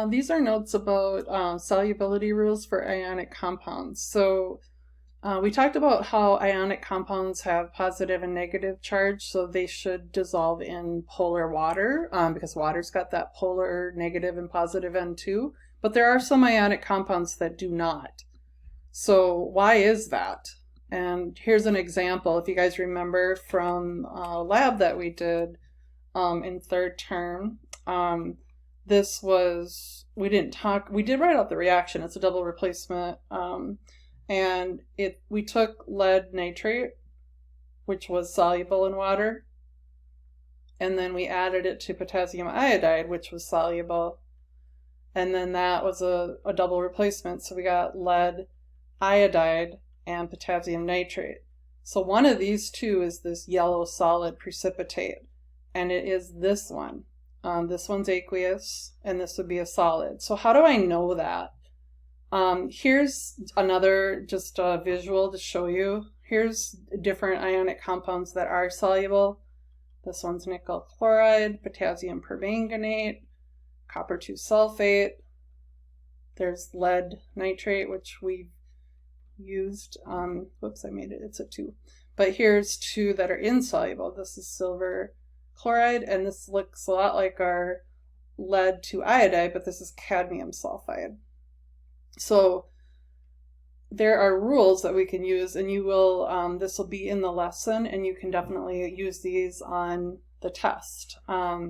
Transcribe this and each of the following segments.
These are notes about solubility rules for ionic compounds. So we talked about how ionic compounds have positive and negative charge, so they should dissolve in polar water because water's got that polar negative and positive end too. But there are some ionic compounds that do not. So why is that? And here's an example. If you guys remember from a lab that we did in third term, this was, we did write out the reaction. It's a double replacement. And we took lead nitrate, which was soluble in water, and then we added it to potassium iodide, which was soluble. And then that was a double replacement. So we got lead iodide and potassium nitrate. So one of these two is this yellow solid precipitate, and it is this one. This one's aqueous, and this would be a solid. So how do I know that? Here's another just visual to show you. Here's different ionic compounds that are soluble. This one's nickel chloride, potassium permanganate, copper 2 sulfate. There's lead nitrate, which we've used. Whoops, I made it. It's a 2. But here's 2 that are insoluble. This is silver chloride, and this looks a lot like our lead 2 iodide, but this is cadmium sulfide. So there are rules that we can use, and you will, this will be in the lesson, and you can definitely use these on the test.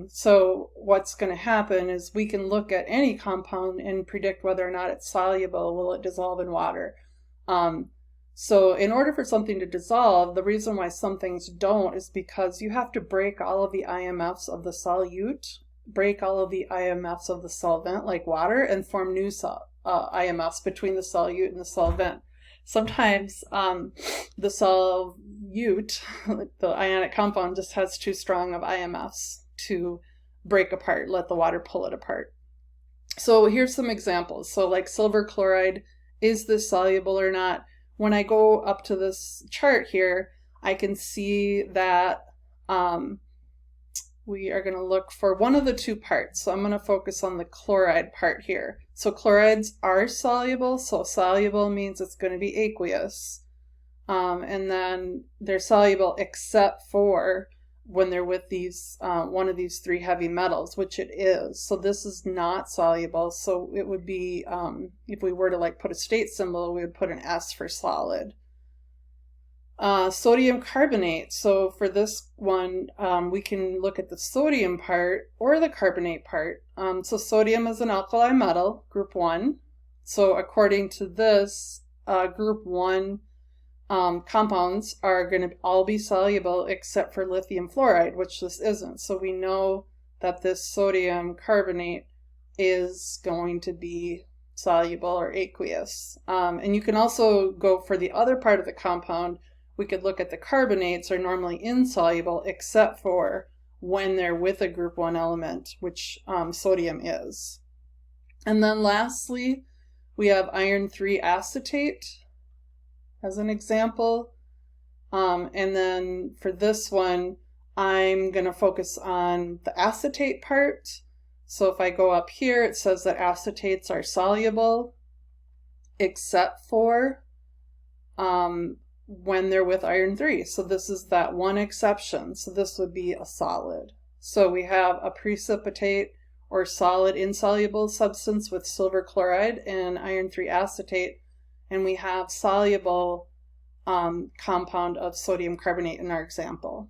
So what's going to happen is we can look at any compound and predict whether or not it's soluble. Will it dissolve in water? So in order for something to dissolve, the reason why some things don't is because you have to break all of the IMFs of the solute, break all of the IMFs of the solvent, like water, and form new IMFs between the solute and the solvent. Sometimes the solute, the ionic compound, just has too strong of IMFs to break apart, let the water pull it apart. So here's some examples. So like silver chloride, is this soluble or not? When I go up to this chart here, I can see that we are going to look for one of the 2 parts. So I'm going to focus on the chloride part here. So chlorides are soluble. So soluble means it's going to be aqueous. And then they're soluble except for when they're with these one of these 3 heavy metals, which it is. So this is not soluble. So it would be, if we were to like put a state symbol, we would put an S for solid. Sodium carbonate. So for this one, we can look at the sodium part or the carbonate part. So sodium is an alkali metal, group 1. So according to this, group 1 compounds are going to all be soluble except for lithium fluoride, which this isn't. So we know that this sodium carbonate is going to be soluble or aqueous. And you can also go for the other part of the compound. We could look at the carbonates are normally insoluble except for when they're with a group 1 element, which sodium is. And then lastly, we have iron 3 acetate as an example. And then for this one, I'm going to focus on the acetate part. So if I go up here, it says that acetates are soluble except for when they're with iron 3. So this is that one exception. So this would be a solid. So we have a precipitate or solid insoluble substance with silver chloride and iron 3 acetate, and we have soluble compound of sodium carbonate in our example.